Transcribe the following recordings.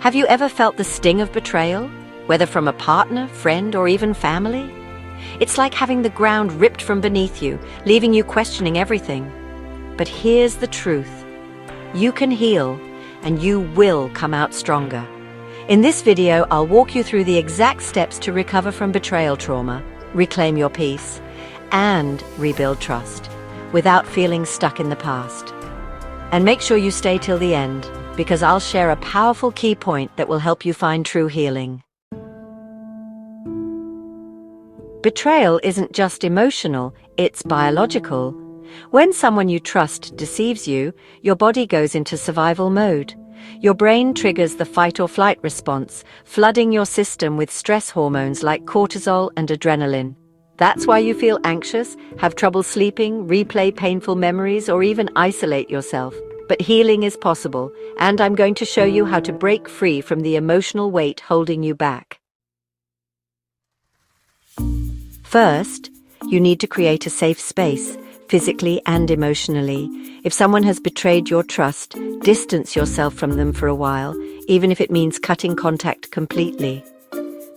Have you ever felt the sting of betrayal, whether from a partner, friend, or even family? It's like having the ground ripped from beneath you, leaving you questioning everything. But here's the truth. You can heal, and you will come out stronger. In this video, I'll walk you through the exact steps to recover from betrayal trauma, reclaim your peace, and rebuild trust without feeling stuck in the past. And make sure you stay till the end, because I'll share a powerful key point that will help you find true healing. Betrayal isn't just emotional, it's biological. When someone you trust deceives you, your body goes into survival mode. Your brain triggers the fight or flight response, flooding your system with stress hormones like cortisol and adrenaline. That's why you feel anxious, have trouble sleeping, replay painful memories, or even isolate yourself. But healing is possible, and I'm going to show you how to break free from the emotional weight holding you back. First, you need to create a safe space, physically and emotionally. If someone has betrayed your trust, distance yourself from them for a while, even if it means cutting contact completely.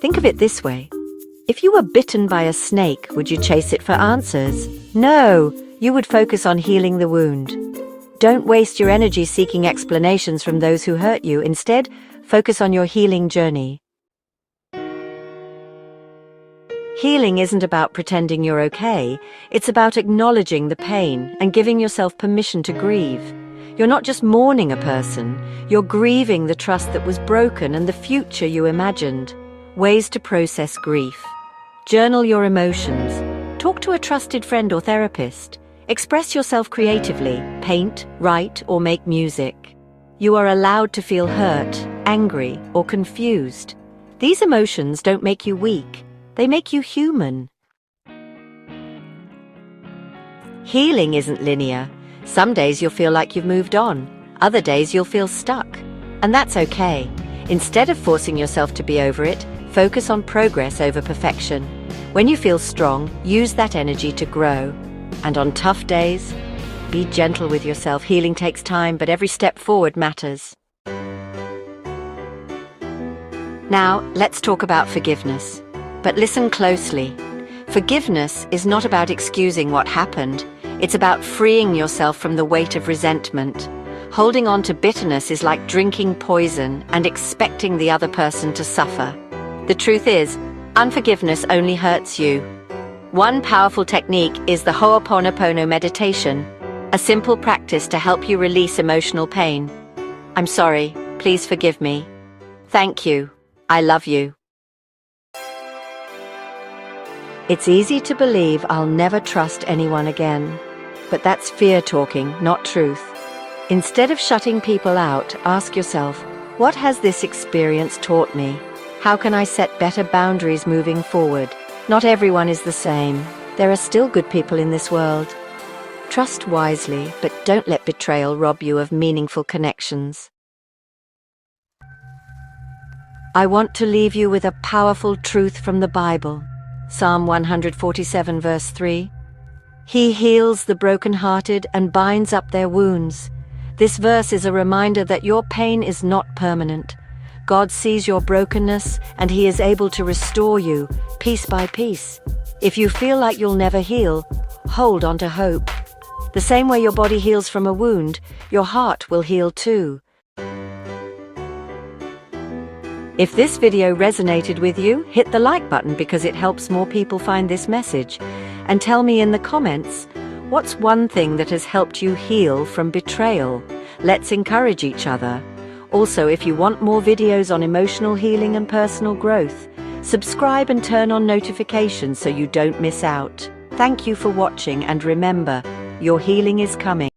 Think of it this way. If you were bitten by a snake, would you chase it for answers? No, you would focus on healing the wound. Don't waste your energy seeking explanations from those who hurt you. Instead, focus on your healing journey. Healing isn't about pretending you're okay. It's about acknowledging the pain and giving yourself permission to grieve. You're not just mourning a person, you're grieving the trust that was broken and the future you imagined. Ways to process grief. Journal your emotions. Talk to a trusted friend or therapist. Express yourself creatively. Paint, write, or make music. You are allowed to feel hurt, angry, or confused. These emotions don't make you weak. They make you human. Healing isn't linear. Some days you'll feel like you've moved on. Other days you'll feel stuck. And that's okay. Instead of forcing yourself to be over it, focus on progress over perfection. When you feel strong, use that energy to grow. And on tough days, be gentle with yourself. Healing takes time, but every step forward matters. Now, let's talk about forgiveness. But listen closely. Forgiveness is not about excusing what happened. It's about freeing yourself from the weight of resentment. Holding on to bitterness is like drinking poison and expecting the other person to suffer. The truth is, unforgiveness only hurts you. One powerful technique is the Ho'oponopono meditation, a simple practice to help you release emotional pain. I'm sorry, please forgive me. Thank you, I love you. It's easy to believe I'll never trust anyone again, but that's fear talking, not truth. Instead of shutting people out, ask yourself, what has this experience taught me? How can I set better boundaries moving forward? Not everyone is the same. There are still good people in this world. Trust wisely, but don't let betrayal rob you of meaningful connections. I want to leave you with a powerful truth from the Bible. Psalm 147 verse 3. He heals the brokenhearted and binds up their wounds. This verse is a reminder that your pain is not permanent. God sees your brokenness and He is able to restore you, piece by piece. If you feel like you'll never heal, hold on to hope. The same way your body heals from a wound, your heart will heal too. If this video resonated with you, hit the like button because it helps more people find this message. And tell me in the comments, what's one thing that has helped you heal from betrayal? Let's encourage each other. Also, if you want more videos on emotional healing and personal growth, subscribe and turn on notifications so you don't miss out. Thank you for watching, and remember, your healing is coming.